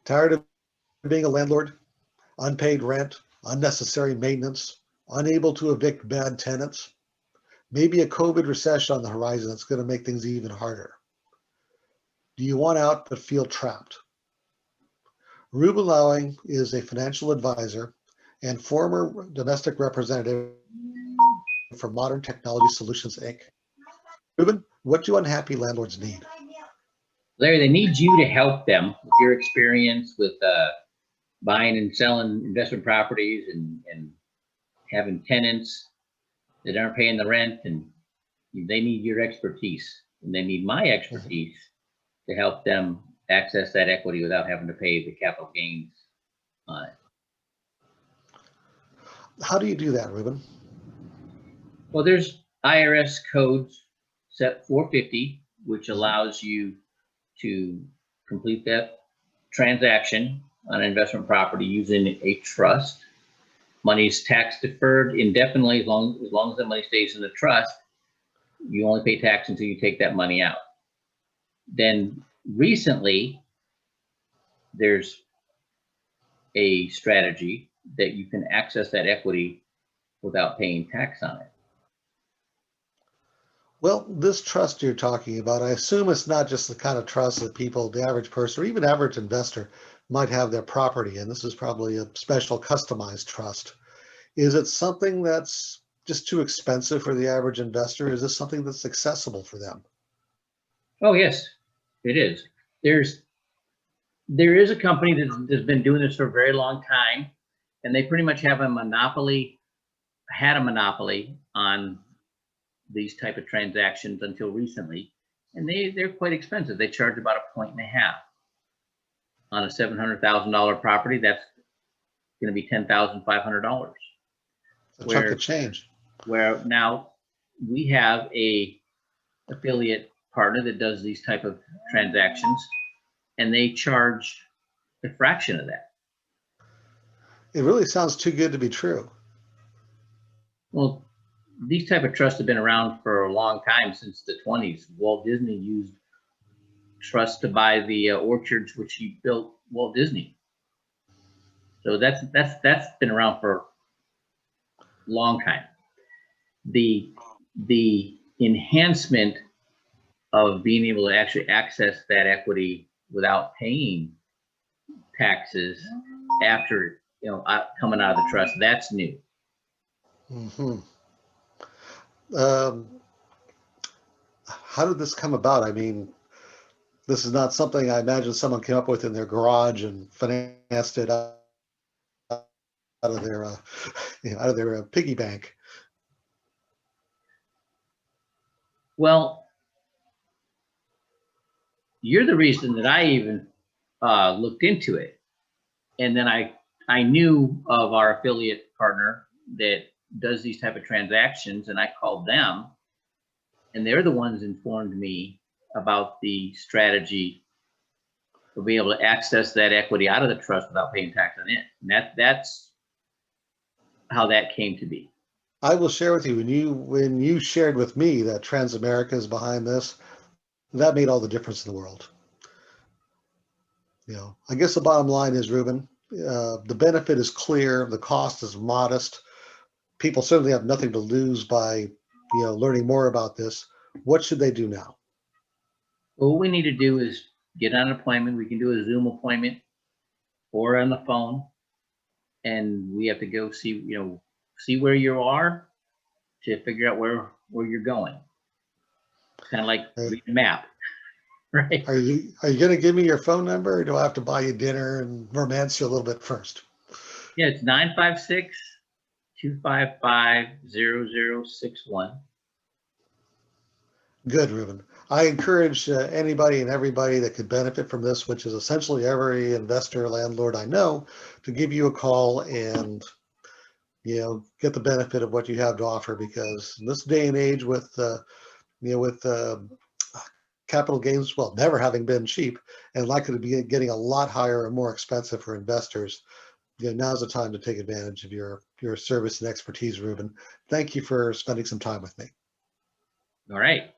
Tired of being a landlord? Unpaid rent, unnecessary maintenance, unable to evict bad tenants? Maybe a COVID recession on the horizon that's going to make things even harder. Do you want out but feel trapped? Reuben Lowing is a financial advisor and former domestic representative for Modern Technology Solutions, Inc. Reuben, what do unhappy landlords need? Larry, they need you to help them with your experience with buying and selling investment properties and having tenants that aren't paying the rent, and they need your expertise, and they need my expertise to help them access that equity without having to pay the capital gains on it. How do you do that, Reuben? Well, there's IRS codes set 450, which allows you to complete that transaction on an investment property using a trust. Money is tax deferred indefinitely as long as the money stays in the trust. You only pay tax until you take that money out. Then recently, there's a strategy that you can access that equity without paying tax on it. Well, this trust you're talking about, I assume it's not just the kind of trust that people, the average person, or even average investor might have their property in. This is probably a special customized trust. Is it something that's just too expensive for the average investor? Is this something that's accessible for them? Oh, yes, it is. There is a company that's been doing this for a very long time, and they pretty much have a monopoly, had a monopoly on these type of transactions until recently, and they're quite expensive. They charge about 1.5 points on a $700,000 property. That's going to be $10,500. A chunk of change. Where now we have a affiliate partner that does these type of transactions, and they charge a fraction of that. It really sounds too good to be true. Well, these type of trusts have been around for a long time, since the 20s. Walt Disney used trusts to buy the orchards which he built Walt Disney. So that's been around for a long time. The enhancement of being able to actually access that equity without paying taxes after coming out of the trust, that's new. Mm-hmm. How did this come about? I mean, this is not something I imagine someone came up with in their garage and financed it out of their piggy bank. Well, you're the reason that I even looked into it, and then I knew of our affiliate partner that does these type of transactions, and I called them, and they're the ones informed me about the strategy for being able to access that equity out of the trust without paying tax on it. And that's how that came to be. I will share with you, when you shared with me that Transamerica is behind this, that made all the difference in the world. I guess the bottom line is, Reuben, the benefit is clear, the cost is modest. People certainly have nothing to lose by learning more about this. What should they do now? Well, what we need to do is get on an appointment. We can do a Zoom appointment or on the phone, and we have to go see where you are to figure out where you're going. Kind of like reading a map, right? Are you going to give me your phone number, or do I have to buy you dinner and romance you a little bit first? Yeah, it's 956-255-0061. Good, Reuben. I encourage anybody and everybody that could benefit from this, which is essentially every investor, landlord I know, to give you a call and get the benefit of what you have to offer, because in this day and age with capital gains, well, never having been cheap and likely to be getting a lot higher and more expensive for investors, now's the time to take advantage of your service and expertise, Reuben. Thank you for spending some time with me. All right.